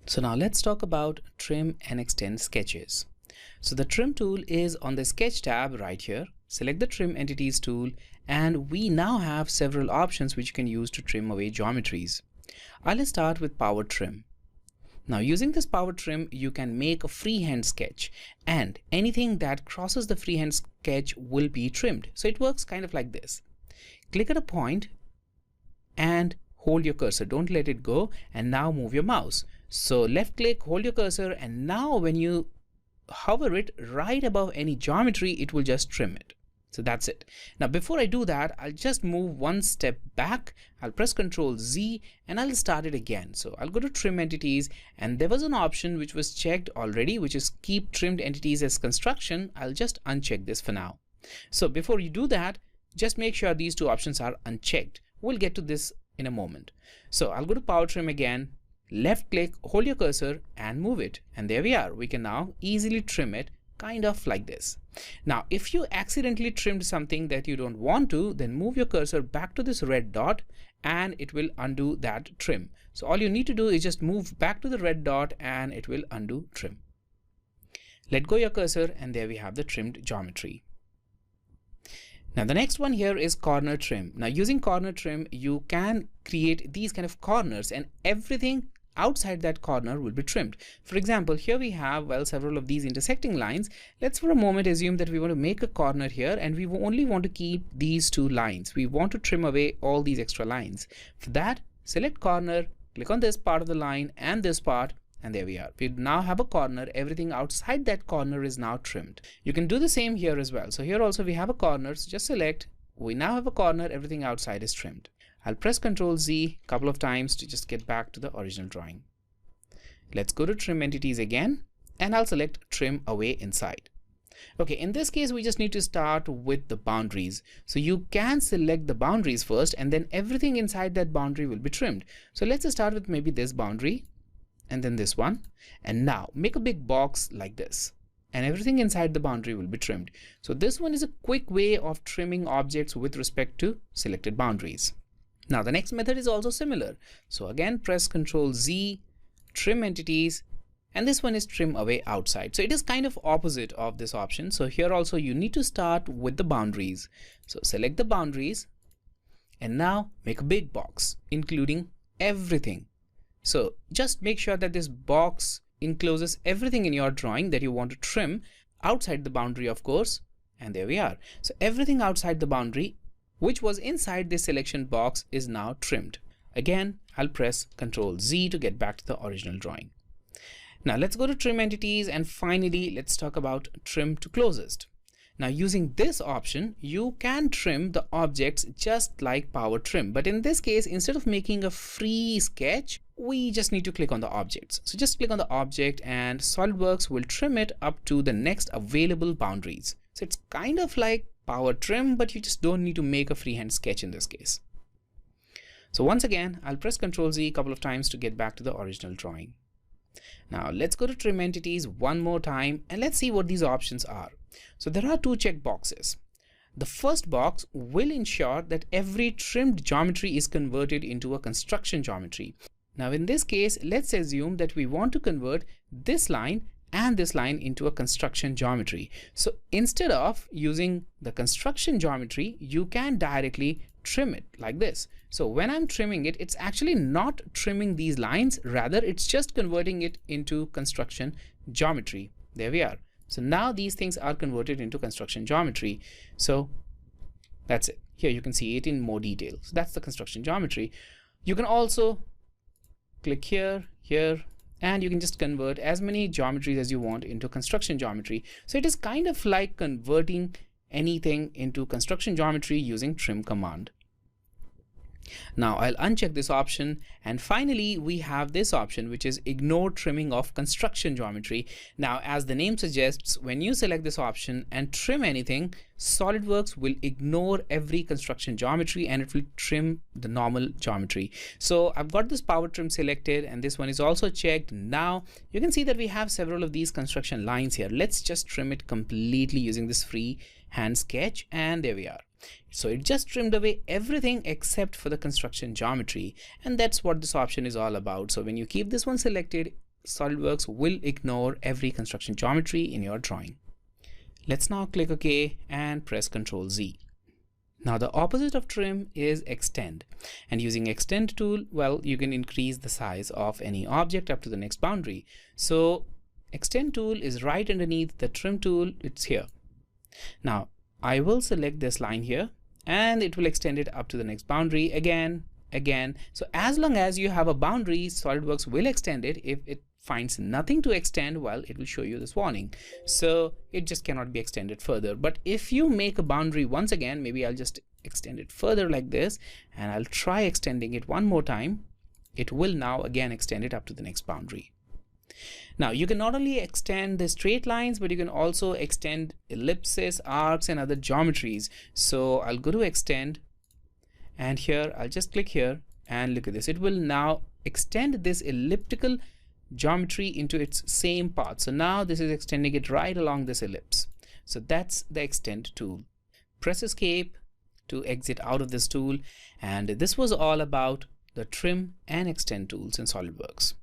So now let's talk about trim and extend sketches. So the trim tool is on the sketch tab right here. Select the trim entities tool and we now have several options which you can use to trim away geometries. I'll start with power trim. Now using this power trim, you can make a freehand sketch and anything that crosses the freehand sketch will be trimmed. So it works kind of like this. Click at a point and hold your cursor. Don't let it go, and now move your mouse. So left click, hold your cursor, and now when you hover it right above any geometry, it will just trim it. So that's it. Now before I do that, I'll just move one step back. I'll press Ctrl Z and I'll start it again. So I'll go to trim entities, and there was an option which was checked already, which is keep trimmed entities as construction. I'll just uncheck this for now. So before you do that, just make sure these two options are unchecked. We'll get to this in a moment. So I'll go to power trim again, left click, hold your cursor and move it. And there we are. We can now easily trim it kind of like this. Now, if you accidentally trimmed something that you don't want to, then move your cursor back to this red dot and it will undo that trim. So all you need to do is just move back to the red dot and it will undo trim. Let go your cursor and there we have the trimmed geometry. Now the next one here is corner trim. Now using corner trim, you can create these kind of corners and everything outside that corner will be trimmed. For example, here we have, well, several of these intersecting lines. Let's for a moment assume that we want to make a corner here and we only want to keep these two lines. We want to trim away all these extra lines. For that, select corner, click on this part of the line and this part, and there we are. We now have a corner. Everything outside that corner is now trimmed. You can do the same here as well. So here also we have a corner. So just select. We now have a corner. Everything outside is trimmed. I'll press Ctrl Z a couple of times to just get back to the original drawing. Let's go to trim entities again and I'll select trim away inside. Okay, in this case, we just need to start with the boundaries. So you can select the boundaries first and then everything inside that boundary will be trimmed. So let's start with maybe this boundary and then this one, and now make a big box like this and everything inside the boundary will be trimmed. So this one is a quick way of trimming objects with respect to selected boundaries. Now the next method is also similar. So again, press Ctrl Z, trim entities, and this one is trim away outside. So it is kind of opposite of this option. So here also you need to start with the boundaries. So select the boundaries and now make a big box including everything. So just make sure that this box encloses everything in your drawing that you want to trim outside the boundary, of course. And there we are. So everything outside the boundary, which was inside this selection box, is now trimmed. Again, I'll press Ctrl Z to get back to the original drawing. Now let's go to trim entities and finally let's talk about trim to closest. Now using this option, you can trim the objects just like power trim. But in this case, instead of making a free sketch, we just need to click on the objects. So just click on the object and SolidWorks will trim it up to the next available boundaries. So it's kind of like power trim, but you just don't need to make a freehand sketch in this case. So once again, I'll press Ctrl Z a couple of times to get back to the original drawing. Now let's go to trim entities one more time and let's see what these options are. So there are two check boxes. The first box will ensure that every trimmed geometry is converted into a construction geometry. Now in this case, let's assume that we want to convert this line and this line into a construction geometry. So instead of using the construction geometry, you can directly trim it like this. So when I'm trimming it, it's actually not trimming these lines, rather it's just converting it into construction geometry. There we are. So now these things are converted into construction geometry. So that's it. Here you can see it in more detail. So that's the construction geometry. You can also click here, here, and you can just convert as many geometries as you want into construction geometry. So it is kind of like converting anything into construction geometry using trim command. Now I'll uncheck this option, and finally we have this option, which is ignore trimming of construction geometry. Now as the name suggests, when you select this option and trim anything, SolidWorks will ignore every construction geometry and it will trim the normal geometry. So I've got this power trim selected and this one is also checked. Now you can see that we have several of these construction lines here. Let's just trim it completely using this free hand sketch, and there we are. So it just trimmed away everything except for the construction geometry, and that's what this option is all about. So when you keep this one selected, SolidWorks will ignore every construction geometry in your drawing. Let's now click OK and press Ctrl Z. Now the opposite of trim is extend, and using extend tool, well, you can increase the size of any object up to the next boundary. So extend tool is right underneath the trim tool. It's here. Now I will select this line here and it will extend it up to the next boundary again. So as long as you have a boundary, SolidWorks will extend it. If it finds nothing to extend, well, it will show you this warning. So it just cannot be extended further. But if you make a boundary once again, maybe I'll just extend it further like this, and I'll try extending it one more time. It will now again extend it up to the next boundary. Now you can not only extend the straight lines, but you can also extend ellipses, arcs, and other geometries. So I'll go to extend, and here I'll just click here and look at this. It will now extend this elliptical geometry into its same path. So now this is extending it right along this ellipse. So that's the extend tool. Press escape to exit out of this tool, and this was all about the trim and extend tools in SolidWorks.